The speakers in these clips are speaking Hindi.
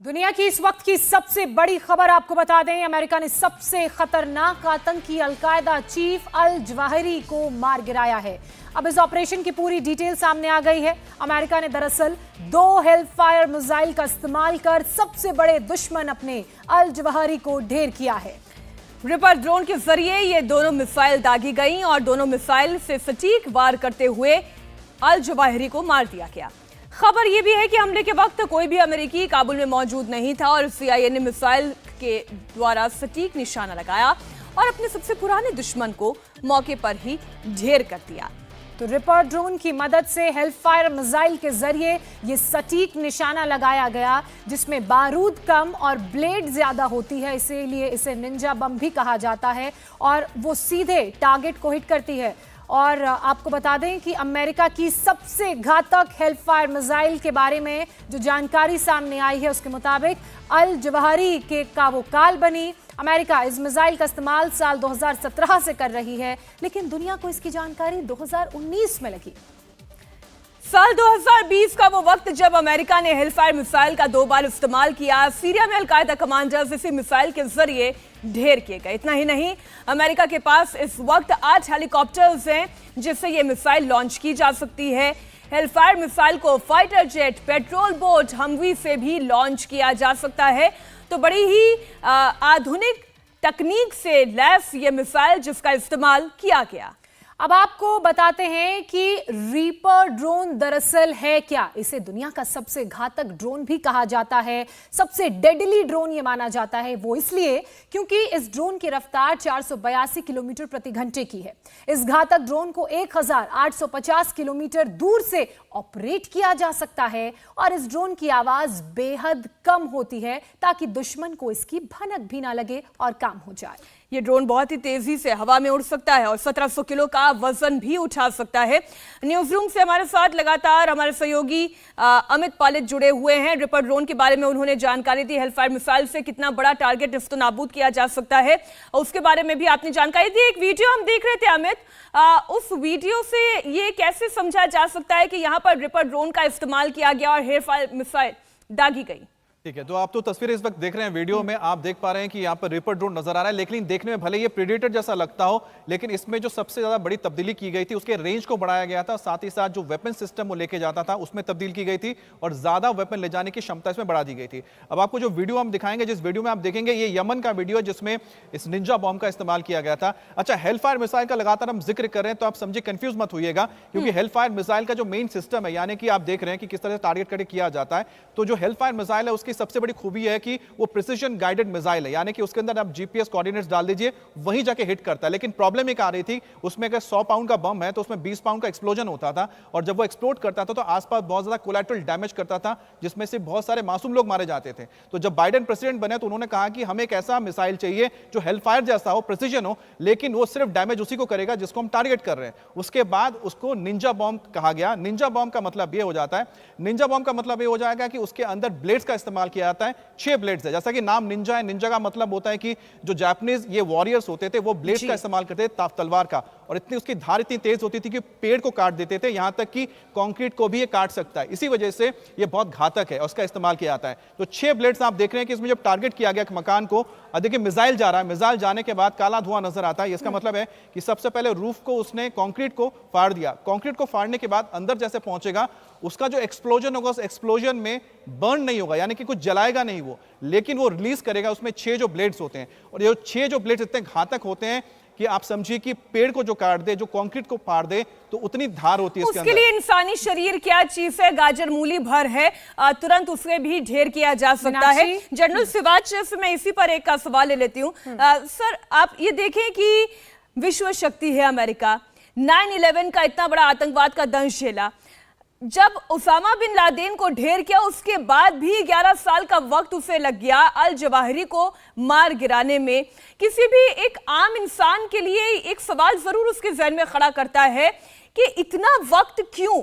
दुनिया की इस वक्त की सबसे बड़ी खबर आपको बता दें, अमेरिका ने सबसे खतरनाक आतंकी अलकायदा चीफ अल जवाहिरी को मार गिराया है। अब इस ऑपरेशन की पूरी डिटेल सामने आ गई है। अमेरिका ने दरअसल 2 हेलफायर मिसाइल का इस्तेमाल कर सबसे बड़े दुश्मन अपने अल जवाहिरी को ढेर किया है। रिपर ड्रोन के जरिए ये दोनों मिसाइल दागी गईं और दोनों मिसाइल से सटीक वार करते हुए अल जवाहिरी को मार दिया गया। खबर यह भी है कि हमले के वक्त कोई भी अमेरिकी काबुल में मौजूद नहीं था और CIA ने मिसाइल के द्वारा सटीक निशाना लगाया और अपने सबसे पुराने दुश्मन को मौके पर ही ढेर कर दिया। तो रिपर ड्रोन की मदद से हेलफायर मिसाइल के जरिए ये सटीक निशाना लगाया गया, जिसमें बारूद कम और ब्लेड ज्यादा होती है, इसीलिए इसे निंजा बम भी कहा जाता है और वो सीधे टारगेट को हिट करती है। और आपको बता दें कि अमेरिका की सबसे घातक हेलफायर मिसाइल के बारे में जो जानकारी सामने आई है, उसके मुताबिक अल जवाहिरी के का वो काल बनी। अमेरिका इस मिसाइल का इस्तेमाल साल 2017 से कर रही है, लेकिन दुनिया को इसकी जानकारी 2019 में लगी। साल 2020 का वो वक्त जब अमेरिका ने हेलफायर मिसाइल का 2 बार इस्तेमाल किया। सीरिया में अलकायदा कमांडर्स इसी मिसाइल के जरिए ढेर किए गए। इतना ही नहीं, अमेरिका के पास इस वक्त 8 हेलीकॉप्टर्स हैं जिससे ये मिसाइल लॉन्च की जा सकती है। हेलफायर मिसाइल को fighter jet, petrol boat, Humvee से भी लॉन्च किया जा सकता है। तो बड़ी ही आधुनिक तकनीक से लैस ये मिसाइल जिसका इस्तेमाल किया गया। अब आपको बताते हैं कि रीपर ड्रोन दरअसल है क्या। इसे दुनिया का सबसे घातक ड्रोन भी कहा जाता है, सबसे डेडली ड्रोन ये माना जाता है। वो इसलिए क्योंकि इस ड्रोन की रफ्तार 482 किलोमीटर प्रति घंटे की है। इस घातक ड्रोन को 1850 किलोमीटर दूर से ऑपरेट किया जा सकता है और इस ड्रोन की आवाज बेहद कम होती है ताकि दुश्मन को इसकी भनक भी ना लगे और काम हो जाए। ये ड्रोन बहुत ही तेजी से हवा में उड़ सकता है और 1700 किलो का वजन भी उठा सकता है। न्यूज रूम से हमारे साथ लगातार हमारे सहयोगी अमित पालित जुड़े हुए हैं। रिपर ड्रोन के बारे में उन्होंने जानकारी दी, हेलफायर मिसाइल से कितना बड़ा टारगेट नाबूद किया जा सकता है, उसके बारे में भी आपने जानकारी दी। एक वीडियो हम देख रहे थे अमित, उस वीडियो से ये कैसे समझा जा सकता है कि यहाँ पर रिपर ड्रोन का इस्तेमाल किया गया और हेलफायर मिसाइल दागी गई? ठीक है, तो आप तो तस्वीरें इस वक्त देख रहे हैं, वीडियो में आप देख पा रहे हैं कि यहाँ पर रिपर ड्रोन नजर आ रहा है, लेकिन देखने में भले ये प्रेडेटर जैसा लगता हो, लेकिन इसमें जो सबसे ज्यादा बड़ी तब्दीली की गई थी उसके रेंज को बढ़ाया गया था, साथ ही साथ जो वेपन सिस्टम वो लेके जाता था उसमें तब्दील की गई थी और ज्यादा वेपन ले जाने की क्षमता इसमें बढ़ा दी गई थी। अब आपको जो वीडियो हम दिखाएंगे, जिस वीडियो में आप देखेंगे, ये यमन का वीडियो है जिसमें इस निंजा बॉम्ब का इस्तेमाल किया गया था। अच्छा, हेलफायर मिसाइल का लगातार हम जिक्र कर रहे हैं तो आप समझे, कंफ्यूज मत होइएगा, क्योंकि हेलफायर मिसाइल का जो मेन सिस्टम है, यानी कि आप देख रहे हैं कि किस तरह से टारगेट करके किया जाता है, तो जो हेलफायर मिसाइल है उसकी सबसे बड़ी खूबी है कि वो प्रिसिजन गाइडेड मिसाइल है, यानी कि उसके अंदर आप जीपीएस कोऑर्डिनेट्स डाल दीजिए, वहीं जाके हिट करता है। लेकिन प्रॉब्लम एक आ रही थी, उसमें अगर 100 पाउंड का बम है तो उसमें 20 पाउंड का एक्सप्लोजन होता था और जब वो एक्सप्लोड करता था तो आसपास बहुत ज्यादा कोलैटरल डैमेज करता था, जिसमें से बहुत सारे मासूम लोग मारे जाते थे। तो जब बाइडेन प्रेसिडेंट बने तो उन्होंने कहा कि हमें एक ऐसा मिसाइल चाहिए जो हेलफायर जैसा हो, प्रिसिजन हो, लेकिन वो सिर्फ डैमेज उसी को करेगा जिसको हम टारगेट कर रहे हैं। उसके बाद उसको निंजा बॉम्ब कहा गया। निंजा बॉम्ब का मतलब ये हो जाता है, निंजा बॉम्ब का मतलब ये हो जाएगा कि उसके अंदर ब्लेड्स का इस्तेमाल किया जाता है। 6 ब्लेड्स है, जैसा कि नाम निंजा है, निंजा का मतलब होता है कि जो जापानीज ये वॉरियर्स होते थे वो ब्लेड्स का इस्तेमाल करते थे, तलवार का, और इतनी उसकी धार इतनी तेज होती थी कि पेड़ को काट देते थे, यहां तक कि कंक्रीट को भी ये काट सकता है। इसी वजह से ये बहुत घातक है और उसका इस्तेमाल किया जाता है। तो 6 ब्लेड्स आप देख रहे हैं कि इसमें जब टारगेट किया गया मकान को, देखिए मिसाइल जा रहा है, मिसाइल जाने के बाद काला धुआं नजर आता है। इसका मतलब है कि सबसे पहले रूफ को उसने कंक्रीट को फाड़ दिया, कंक्रीट को फाड़ने के बाद अंदर जैसे पहुंचेगा, उसका जो एक्सप्लोजन होगा उस एक्सप्लोजन में बर्न नहीं होगा, यानी कि कुछ जलाएगा नहीं वो, लेकिन वो रिलीज करेगा उसमें 6 जो ब्लेड्स होते हैं। और ये 6 जो ब्लेड्स इतने घातक होते हैं कि आप समझिए कि पेड़ को जो काट दे, जो कंक्रीट को फाड़ दे, तो उतनी धार होती है उसके लिए इंसानी शरीर क्या चीज है, गाजर मूली भर है, तुरंत उसे भी ढेर किया जा सकता है। जनरल सिवाच से मैं इसी पर एक का सवाल ले लेती हूँ। सर, आप ये देखें कि विश्व शक्ति है अमेरिका, 9/11 का इतना बड़ा आतंकवाद का दंश झेला, जब उसामा बिन लादेन को ढेर किया उसके बाद भी 11 साल का वक्त उसे लग गया अल जवाहिरी को मार गिराने में। किसी भी एक आम इंसान के लिए एक सवाल जरूर उसके जहन में खड़ा करता है कि इतना वक्त क्यों?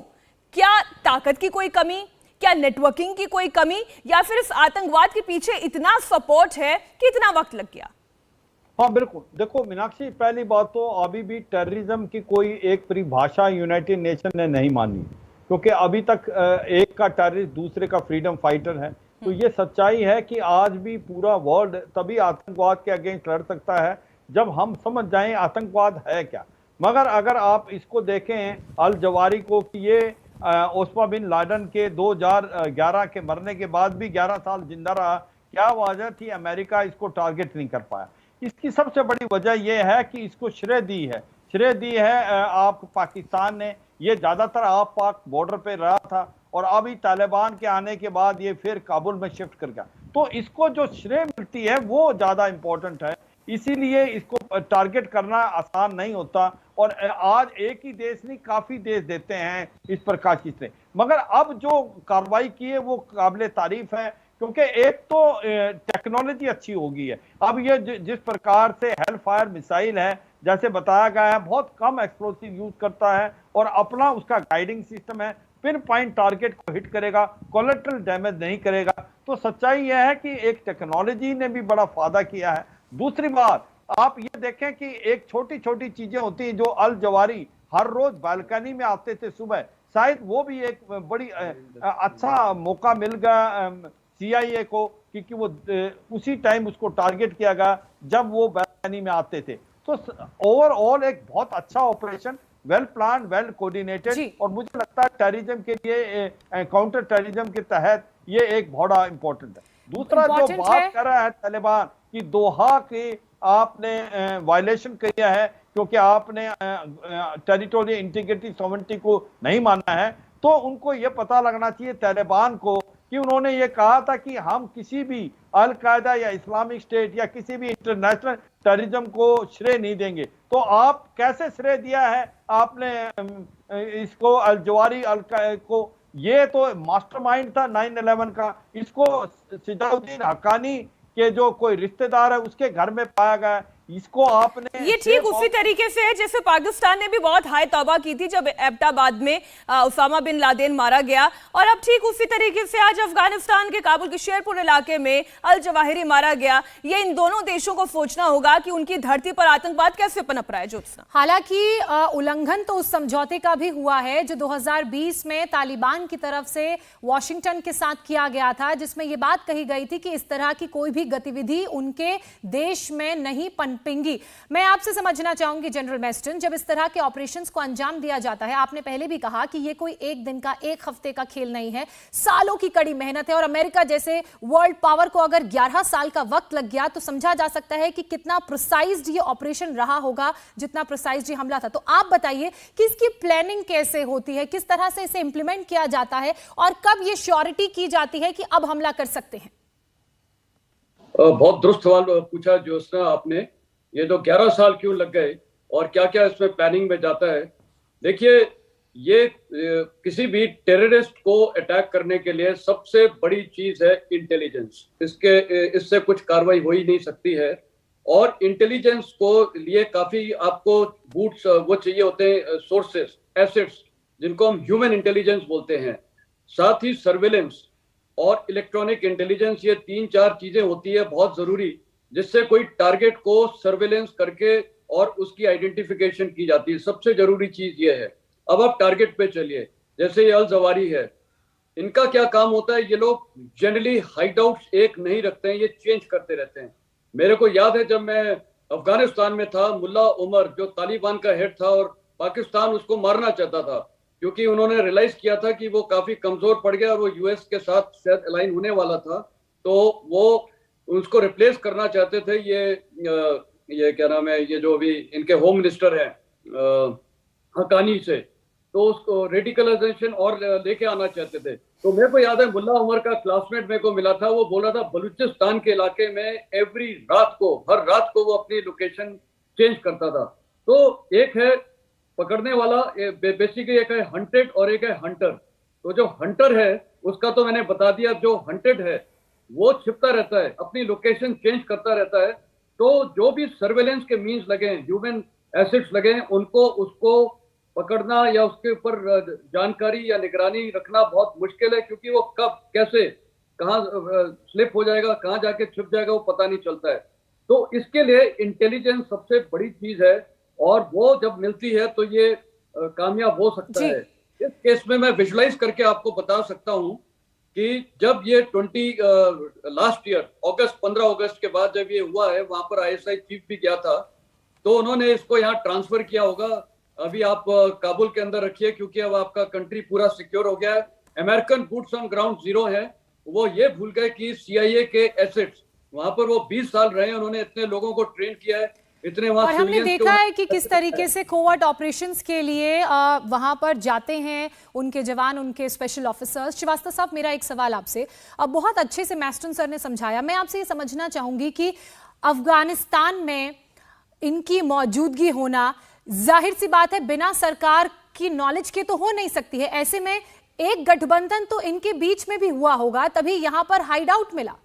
क्या ताकत की कोई कमी, क्या नेटवर्किंग की कोई कमी, या फिर इस आतंकवाद के पीछे इतना सपोर्ट है कि इतना वक्त लग गया? हाँ बिल्कुल, देखो मीनाक्षी, पहली बात तो अभी भी टेररिज्म की कोई एक परिभाषा यूनाइटेड नेशन ने नहीं मानी, क्योंकि अभी तक एक का टेररिस्ट दूसरे का फ्रीडम फाइटर है। तो ये सच्चाई है कि आज भी पूरा वर्ल्ड तभी आतंकवाद के अगेंस्ट लड़ सकता है जब हम समझ जाएं आतंकवाद है क्या। मगर अगर आप इसको देखें अल जवारी को कि ये ओस्मा बिन लादेन के 2011 के मरने के बाद भी 11 साल जिंदा रहा, क्या वजह थी? अमेरिका इसको टारगेट नहीं कर पाया। इसकी सबसे बड़ी वजह यह है कि इसको श्रेय दी है आप पाकिस्तान ने। ये ज्यादातर आप पाक बॉर्डर पे रहा था और अभी तालिबान के आने के बाद ये फिर काबुल में शिफ्ट कर गया, तो इसको जो श्रेय मिलती है वो ज्यादा इंपॉर्टेंट है। इसीलिए इसको टारगेट करना आसान नहीं होता। और आज एक ही देश नहीं, काफी देश देते हैं इस प्रकार की श्रेय। मगर अब जो कार्रवाई की है वो काबिल तारीफ है, क्योंकि एक तो टेक्नोलॉजी अच्छी हो गई है। अब ये जिस प्रकार से हेल फायर मिसाइल है, जैसे बताया गया है, बहुत कम एक्सप्लोसिव यूज करता है और अपना उसका गाइडिंग सिस्टम है, पिन पॉइंट टारगेट को हिट करेगा, कोलेटरल डैमेज नहीं करेगा। तो सच्चाई यह है कि एक टेक्नोलॉजी ने भी बड़ा फायदा किया है। दूसरी बात, आप ये देखें कि एक छोटी छोटी चीजें होती हैं। जो अल जवारी हर रोज बालकनी में आते थे सुबह, शायद वो भी एक बड़ी अच्छा मौका मिल गया CIA को, क्योंकि वो उसी टाइम उसको टारगेट किया गया जब वो बालकनी में आते थे। तो ओवरऑल एक बहुत अच्छा operation, well plan, well coordinated, और मुझे लगता है टेररिज्म के लिए, काउंटर टेररिज्म के तहत ये एक बड़ा इंपॉर्टेंट है। दूसरा जो बात कर रहा है तालिबान की, दोहा के आपने वायलेशन किया है क्योंकि आपने टेरिटोरियल इंटीग्रिटी सॉवरेनिटी को नहीं माना है, तो उनको ये पता लगना चाहिए तालिबान को कि उन्होंने ये कहा था कि हम किसी भी अल कायदा या इस्लामिक स्टेट या किसी भी इंटरनेशनल टेररिज्म को श्रेय नहीं देंगे। तो आप कैसे श्रेय दिया है आपने इसको अल जवारी को? ये तो मास्टरमाइंड था 9/11 का। इसको सिजाउद्दीन हक्कानी के जो कोई रिश्तेदार है उसके घर में पाया गया। इसको आपने, ये ठीक उसी तरीके से है जैसे पाकिस्तान ने भी बहुत हाय तौबा की थी जब एबटाबाद में उसामा बिन लादेन मारा गया, और अब ठीक उसी तरीके से आज अफगानिस्तान के काबुल के शेरपुर इलाके में अल जवाहिरी मारा गया। ये इन दोनों देशों को सोचना होगा कि उनकी धरती पर आतंकवाद कैसे पनप रहा है। ज्योत्सना, हालांकि उल्लंघन तो उस समझौते का भी हुआ है जो 2020 में तालिबान की तरफ से वॉशिंगटन के साथ किया गया था, जिसमें यह बात कही गई थी कि इस तरह की कोई भी गतिविधि उनके देश में नहीं पिंगी। मैं आपसे समझना चाहूंगी जनरल मैस्टन, जब इस तरह के ऑपरेशंस को अंजाम दिया जाता है, आपने पहले भी कहा कि ये कोई एक दिन का, एक हफ्ते का खेल नहीं है, सालों की कड़ी मेहनत है, और अमेरिका जैसे वर्ल्ड पावर को अगर 11 साल का वक्त लग गया तो समझा जा सकता है कि कितना प्रिसाइज्ड ये ऑपरेशन रहा होगा, जितना प्रिसाइज्ड ये हमला था। तो आप बताइए कि इसकी प्लानिंग कैसे होती है, किस तरह से इसे इंप्लीमेंट किया जाता है, और कब ये श्योरिटी की जाती है कि अब हमला कर सकते हैं? बहुत दुरुस्त सवाल पूछा ज्योत्सना आपने। ये जो 11 साल क्यों लग गए और क्या क्या इसमें प्लानिंग में जाता है। देखिए, ये किसी भी टेररिस्ट को अटैक करने के लिए सबसे बड़ी चीज है इंटेलिजेंस। इससे कुछ कार्रवाई हो ही नहीं सकती है। और इंटेलिजेंस को लिए काफी आपको बूट्स वो चाहिए होते हैं, सोर्सेस, एसेट्स, जिनको हम ह्यूमन इंटेलिजेंस बोलते हैं। साथ ही सर्वेलेंस और इलेक्ट्रॉनिक इंटेलिजेंस, ये 3-4 चीजें होती है बहुत जरूरी, जिससे कोई टारगेट को सर्वेलेंस करके और उसकी आइडेंटिफिकेशन की जाती है। सबसे जरूरी चीज ये है। अब आप टारगेट पे चलिए, जैसे ये अल जवारी है, इनका क्या काम होता है? ये लोग जनरली हाइड आउट्स एक नहीं रखते हैं, ये चेंज करते रहते हैं। मेरे को याद है जब मैं अफगानिस्तान में था, मुल्ला उमर जो तालिबान का हेड था और पाकिस्तान उसको मारना चाहता था, क्योंकि उन्होंने रियलाइज किया था कि वो काफी कमजोर पड़ गया और वो यूएस के साथ शायद अलाइन होने वाला था, तो वो उसको रिप्लेस करना चाहते थे। ये क्या नाम है, ये जो अभी इनके होम मिनिस्टर हैं हक्कानी से, तो उसको रेडिकलाइजेशन और लेके आना चाहते थे। तो मेरे को याद है मुल्ला उमर का क्लासमेट मेरे को मिला था, वो बोला था बलूचिस्तान के इलाके में एवरी रात को, हर रात को वो अपनी लोकेशन चेंज करता था। तो एक है पकड़ने वाला, बेसिकली एक है हंटेड और एक है हंटर। तो जो हंटर है उसका तो मैंने बता दिया, जो हंटेड है वो छिपता रहता है, अपनी लोकेशन चेंज करता रहता है। तो जो भी सर्वेलेंस के मींस लगे हैं, ह्यूमन एसेट्स लगे हैं, उनको उसको पकड़ना या उसके ऊपर जानकारी या निगरानी रखना बहुत मुश्किल है, क्योंकि वो कब कैसे कहाँ स्लिप हो जाएगा, कहाँ जाके छुप जाएगा, वो पता नहीं चलता है। तो इसके लिए इंटेलिजेंस सबसे बड़ी चीज है, और वो जब मिलती है तो ये कामयाब हो सकता है। इस केस में मैं विजुलाइज करके आपको बता सकता हूँ कि जब ये लास्ट ईयर 15 अगस्त के बाद जब ये हुआ है, वहां पर ISI चीफ भी गया था, तो उन्होंने इसको यहाँ ट्रांसफर किया होगा। अभी आप काबुल के अंदर रखिए, क्योंकि अब आपका कंट्री पूरा सिक्योर हो गया है। American boots on ground zero है। वो ये भूल गए कि CIA के एसेट्स वहां पर वो 20 साल रहे, उन्होंने इतने लोगों को ट्रेन किया है, इतने वहां और हमने देखा है कि किस तरीके से कोवर्ट ऑपरेशंस के लिए वहां पर जाते हैं उनके जवान, उनके स्पेशल ऑफिसर्स। श्रीवास्तव साहब, मेरा एक सवाल आपसे, अब बहुत अच्छे से मैस्टन सर ने समझाया, मैं आपसे ये समझना चाहूंगी कि अफगानिस्तान में इनकी मौजूदगी होना, जाहिर सी बात है, बिना सरकार की नॉलेज के तो हो नहीं सकती है। ऐसे में एक गठबंधन तो इनके बीच में भी हुआ होगा, तभी यहां पर हाइड आउट मिला।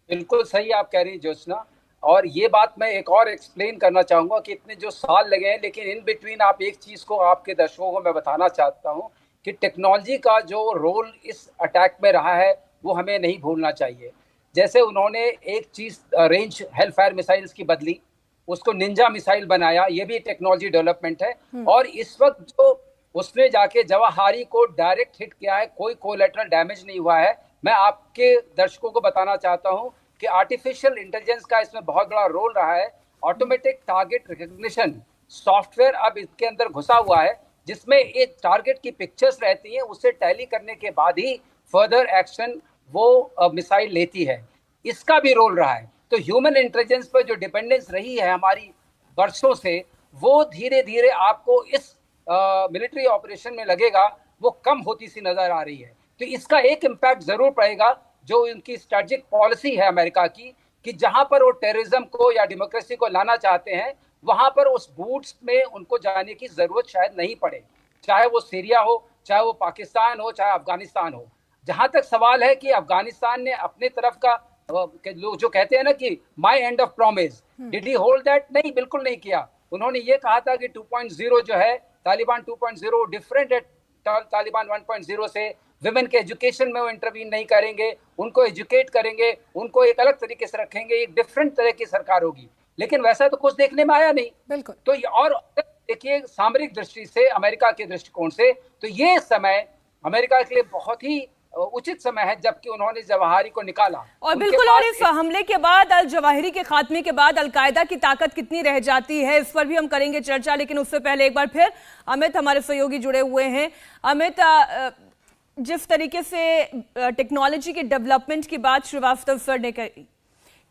बिल्कुल सही आप कह रही हैं ज्योत्सना, और ये बात मैं एक और एक्सप्लेन करना चाहूंगा कि इतने जो साल लगे हैं, लेकिन इन बिटवीन आप एक चीज को आपके दर्शकों को मैं बताना चाहता हूं कि टेक्नोलॉजी का जो रोल इस अटैक में रहा है वो हमें नहीं भूलना चाहिए। जैसे उन्होंने एक चीज रेंज हेलफायर मिसाइल्स की बदली, उसको निंजा मिसाइल बनाया, ये भी टेक्नोलॉजी डेवलपमेंट है। और इस वक्त जो उसने जाके जवाहारी को डायरेक्ट हिट किया है, कोई कोलैटरल डैमेज नहीं हुआ है। मैं आपके दर्शकों को बताना चाहता हूं कि आर्टिफिशियल इंटेलिजेंस का इसमें बहुत बड़ा रोल रहा है। ऑटोमेटिक टारगेट रिकग्निशन सॉफ्टवेयर अब इसके अंदर घुसा हुआ है, जिसमें एक टारगेट की पिक्चर्स रहती हैं, उससे टैली करने के बाद ही फर्दर एक्शन वो मिसाइल लेती है। इसका भी रोल रहा है। तो ह्यूमन इंटेलिजेंस पर जो डिपेंडेंस रही है हमारी वर्षों से, वो धीरे धीरे आपको इस मिलिट्री ऑपरेशन में लगेगा वो कम होती सी नजर आ रही है। तो इसका एक इम्पैक्ट जरूर पड़ेगा, जो उनकी स्ट्रेटेजिक पॉलिसी है अमेरिका की, कि जहां पर वो टेररिज्म को या डेमोक्रेसी को लाना चाहते हैं, वहां पर उस बूट्स में उनको जाने की जरूरत शायद नहीं पड़े, चाहे वो सीरिया हो, चाहे वो पाकिस्तान हो, चाहे अफगानिस्तान हो। जहां तक सवाल है कि अफगानिस्तान ने अपने तरफ का लोग जो कहते हैं ना कि my end of promise, did he hold that? नहीं, बिल्कुल नहीं किया। उन्होंने ये कहा था कि 2.0 जो है तालिबान 2.0 डिफरेंट है तालिबान 1.0 से। विमेन के एजुकेशन में वो इंटरवीन नहीं करेंगे, उनको एजुकेट करेंगे, उनको एक अलग तरीके से रखेंगे, एक डिफरेंट तरह की सरकार होगी। लेकिन वैसा तो कुछ देखने में आया नहीं। बिल्कुल। तो और देखिए, सामरिक दृष्टि से, अमेरिका के दृष्टिकोण से, तो ये समय अमेरिका के लिए बहुत ही उचित समय है, जबकि उन्होंने जवाहिरी को निकाला। और बिल्कुल, और इस हमले के बाद, अल जवाहिरी के खात्मे के बाद अलकायदा की ताकत कितनी रह जाती है, इस पर भी हम करेंगे चर्चा। लेकिन उससे पहले एक बार फिर अमित, हमारे सहयोगी जुड़े हुए हैं। अमित, जिस तरीके से टेक्नोलॉजी के डेवलपमेंट की बात श्रीवास्तव सर ने कही,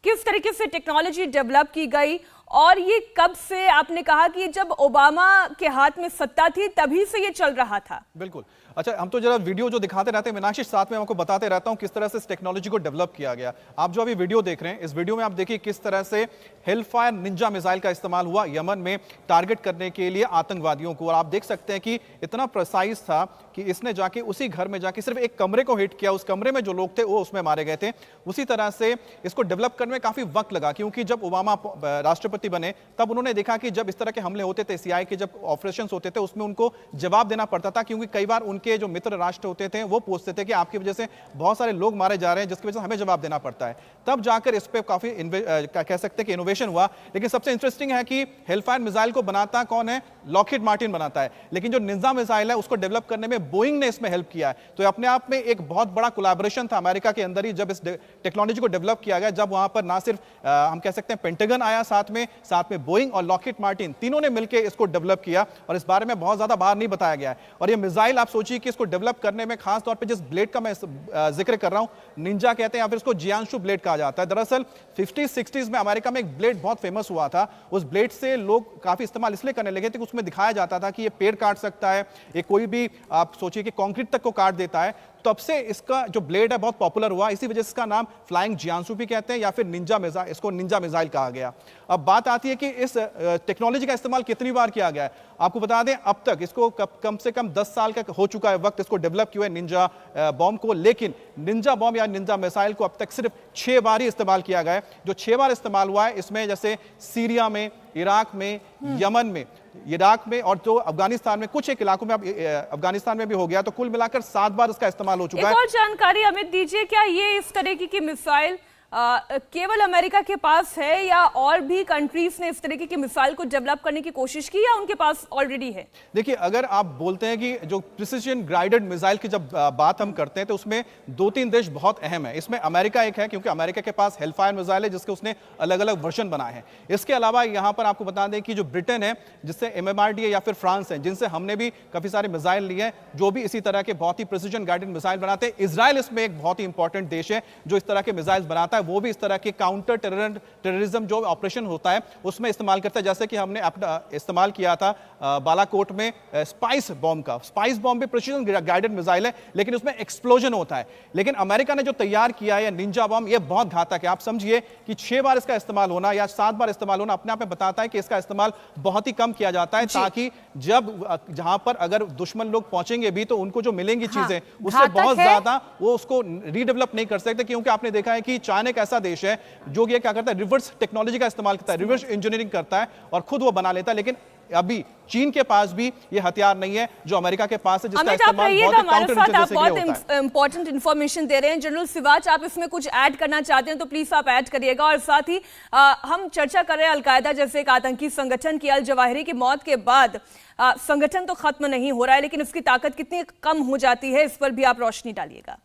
किस तरीके से टेक्नोलॉजी डेवलप की गई, और ये कब से? आपने कहा कि जब ओबामा के हाथ में सत्ता थी तभी से ये चल रहा था। बिल्कुल। अच्छा, हम तो जरा वीडियो जो दिखाते रहते हैं मीनाक्षी, साथ में आपको बताते रहता हूं किस तरह से इस टेक्नोलॉजी को डेवलप किया गया। आप जो अभी वीडियो देख रहे हैं, इस वीडियो में आप देखिए किस तरह से हेलफायर निंजा मिसाइल का इस्तेमाल हुआ यमन में टारगेट करने के लिए आतंकवादियों को। और आप देख सकते हैं कि इतना प्रिसाइज था कि इसने जाके उसी घर में जाके सिर्फ एक कमरे को हिट किया, उस कमरे में जो लोग थे वो उसमें मारे गए थे। उसी तरह से इसको डेवलप करने में काफी वक्त लगा, क्योंकि जब ओबामा राष्ट्रपति बने तब उन्होंने देखा कि जब इस तरह के हमले होते थे, CIA के जब ऑपरेशंस होते थे, उसमें उनको जवाब देना पड़ता था, क्योंकि कई बार उनके जो मित्र राष्ट्र होते थे वो पूछते थे कि आपकी वजह से बहुत सारे लोग मारे जा रहे हैं, जिसकी वजह से हमें जवाब देना पड़ता है। तब जाकर इस पे काफी कह सकते हैं कि इनोवेशन हुआ। लेकिन सबसे इंटरेस्टिंग है कि हेलफायर मिसाइल को बनाता कौन है? लॉकहीड मार्टिन बनाता है, लेकिन जो निंजा मिसाइल है उसको डेवलप करने में बोइंग ने इसमें हेल्प किया है। तो अपने आप में एक बहुत बड़ा कोलैबोरेशन था अमेरिका के अंदर ही, जब इस टेक्नोलॉजी को डेवलप किया गया, जब वहां पर ना सिर्फ हम कह सकते हैं पेंटागन आया साथ में बोइंग और लॉकहीड मार्टिन तीनों ने मिलकर इसको डेवलप किया, और इस बारे में बहुत ज्यादा बाहर नहीं बताया गया है। और ये मिसाइल आप सोचिए कि इसको डेवलप करने में खास तौर पे जिस ब्लेड का मैं जिक्र कर रहा हूं, निंजा कहते हैं या फिर इसको जियांशु ब्लेड कहा जाता है। दरअसल 50-60s में अमेरिका में एक ब्लेड बहुत फेमस हुआ था। उस ब्लेड से लोग काफी इस्तेमाल इसलिए करने लगे थे कि उसमें दिखाया जाता था कि ये पेड़ काट सकता है, ये कोई भी आप सोचिए कि कंक्रीट तक को काट देता है। तब से इसका जो ब्लेड है बहुत पॉपुलर हुआ, इसी वजह से इसका नाम फ्लाइंग जियांशु भी कहते हैं या फिर निंजा मिसाइल, इसको निंजा मिसाइल कहा गया। अब बात आती है कि इस टेक्नोलॉजी का इस्तेमाल कितनी बार किया गया है। आपको बता दें, अब तक इसको कम से कम 10 साल का हो चुका है वक्त इसको डेवलप किया है निंजा बॉम्ब को, लेकिन निंजा बॉम्ब या निंजा मिसाइल को अब तक सिर्फ 6 बार ही इस्तेमाल किया गया है। जो 6 बार इस्तेमाल हुआ है इसमें जैसे सीरिया में, इराक में, यमन में, इराक में और जो अफगानिस्तान में, कुछ एक इलाकों में, अब अफगानिस्तान में भी हो गया, तो कुल मिलाकर 7 बार इसका इस्तेमाल हो चुका है। एक और जानकारी अमित दीजिए, क्या ये इस तरीके की मिसाइल केवल अमेरिका के पास है या और भी कंट्रीज ने इस तरीके की मिसाइल को डेवलप करने की कोशिश की या उनके पास ऑलरेडी है? देखिए, अगर आप बोलते हैं कि जो प्रिसिजन गाइडेड मिसाइल की जब बात हम करते हैं तो उसमें 2-3 देश बहुत अहम है। इसमें अमेरिका एक है, क्योंकि अमेरिका के पास हेलफायर मिसाइल है जिसके उसने अलग अलग वर्जन बनाए हैं। इसके अलावा यहां पर आपको बता दें कि जो ब्रिटेन है, जिससे MMRD है, या फिर फ्रांस है, जिनसे हमने भी काफी सारे मिसाइल लिए हैं, जो भी इसी तरह के बहुत ही प्रिसिजन गाइडेड मिसाइल बनाते हैं। इजराइल इसमें एक बहुत ही इंपॉर्टेंट देश है जो इस तरह के मिसाइल बनाता है। वो भी इस तरह के काउंटर टेररिज्म जो ऑपरेशन होता है उसमें इस्तेमाल करता है। जैसे कि हमने इस्तेमाल किया था बालाकोट में स्पाइस बॉम्ब का। स्पाइस बॉम्ब भी प्रिसिजन गाइडेड मिसाइल है, लेकिन उसमें एक्सप्लोजन होता है। लेकिन अमेरिका ने जो तैयार किया है निंजा बॉम्ब, ये बहुत घातक है। आप समझिए कि 6 बार इसका इस्तेमाल होना या 7 बार इस्तेमाल होना अपने आप में बताता है कि इसका इस्तेमाल बहुत ही कम किया जाता है, ताकि जब जहां पर अगर दुश्मन लोग पहुंचेंगे भी तो उनको जो मिलेंगी चीजें उससे बहुत ज्यादा वो उसको रीडेवलप नहीं कर सकते। क्योंकि आपने देखा है कि चाइना एक ऐसा देश है जो ये क्या करता है, रिवर्स टेक्नोलॉजी का इस्तेमाल करता है, रिवर्स इंजीनियरिंग करता है और खुद वो बना लेता है। लेकिन अभी चीन के पास भी ये हथियार नहीं है जो अमेरिका के पास है, जिसका इस्तेमाल बहुत काउंटर इंटेलिजेंस के लिए होता है। इंपॉर्टेंट इंफॉर्मेशन दे रहे हैं जनरल सिवाच, आप इसमें कुछ ऐड करना चाहते हैं तो प्लीज आप ऐड करिएगा। और साथ ही हम चर्चा कर रहे हैं अलकायदा जैसे एक आतंकी संगठन की। अल जवाहिरी की मौत के बाद संगठन तो खत्म नहीं हो रहा है, लेकिन उसकी ताकत कितनी कम हो जाती है, इस पर भी आप रोशनी डालिएगा।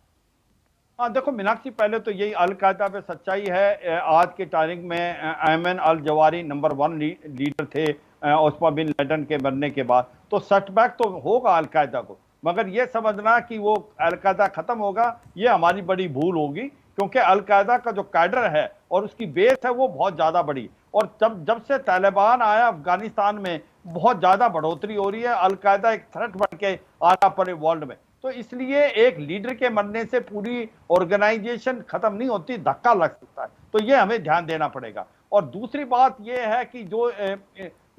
देखो मीनाक्षी, पहले तो यही अलकायदा पे सच्चाई है। आज की तारीख में Ayman al Zawahiri number 1 leader थे ओसामा बिन लादेन के मरने के बाद। तो सेटबैक तो होगा अलकायदा को, मगर ये समझना कि वो अलकायदा खत्म होगा, ये हमारी बड़ी भूल होगी। क्योंकि अलकायदा का जो कैडर है और उसकी बेस है वो बहुत ज़्यादा बड़ी, और जब से तालिबान आया अफगानिस्तान में बहुत ज़्यादा बढ़ोतरी हो रही है। अलकायदा एक थ्रेट बन के आ रहा पूरे वर्ल्ड में। तो इसलिए एक लीडर के मरने से पूरी ऑर्गेनाइजेशन खत्म नहीं होती, धक्का लग सकता है। तो ये हमें ध्यान देना पड़ेगा। और दूसरी बात ये है कि जो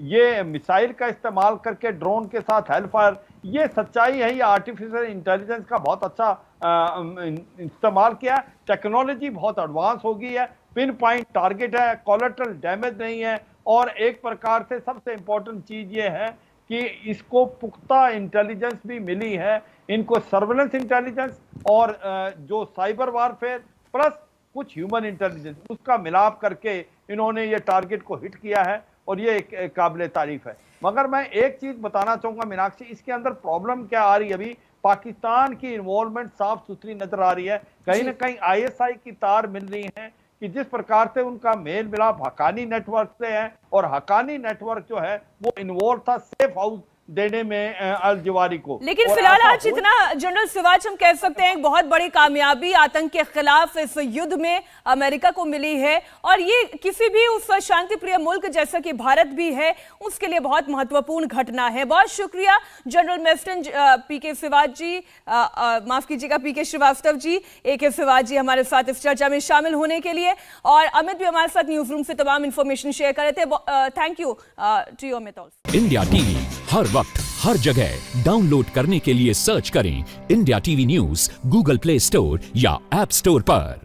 ये मिसाइल का इस्तेमाल करके ड्रोन के साथ हेलफायर, ये सच्चाई है, ये आर्टिफिशियल इंटेलिजेंस का बहुत अच्छा इस्तेमाल किया। टेक्नोलॉजी बहुत एडवांस हो गई है, पिन पॉइंट टारगेट है, कोलेटरल डैमेज नहीं है। और एक प्रकार से सबसे इंपॉर्टेंट चीज ये है कि इसको पुख्ता इंटेलिजेंस भी मिली है। इनको सर्वेलेंस इंटेलिजेंस और जो साइबर वारफेयर प्लस कुछ ह्यूमन इंटेलिजेंस, उसका मिलाप करके इन्होंने ये टारगेट को हिट किया है, और ये एक काबिल तारीफ है। मगर मैं एक चीज बताना चाहूंगा मीनाक्षी, इसके अंदर प्रॉब्लम क्या आ रही है। अभी पाकिस्तान की इन्वॉल्वमेंट साफ सुथरी नजर आ रही है। कहीं ना कहीं ISI की तार मिल रही है कि जिस प्रकार से उनका मेल मिलाप हकानी नेटवर्क से है, और हकानी नेटवर्क जो है वो इन्वॉल्व था सेफ हाउस देने में अल जवाहिरी को। लेकिन फिलहाल आज इतना जनरल सिवाच हम कह सकते हैं एक बहुत बड़ी कामयाबी आतंक के खिलाफ इस युद्ध में अमेरिका को मिली है, और ये किसी भी उस शांति प्रिय मुल्क जैसा कि भारत भी है उसके लिए बहुत महत्वपूर्ण घटना है। बहुत शुक्रिया जनरल मेफ्टन PK सिवाच जी, माफ कीजिएगा PK श्रीवास्तव जी, AK सिवाच जी हमारे साथ इस चर्चा में शामिल होने के लिए, और अमित भी हमारे साथ न्यूज रूम से तमाम इंफॉर्मेशन शेयर कर रहे थे। Thank you to you Amit also. India TV हर वक्त हर जगह डाउनलोड करने के लिए सर्च करें India TV news Google Play Store या ऐप स्टोर पर।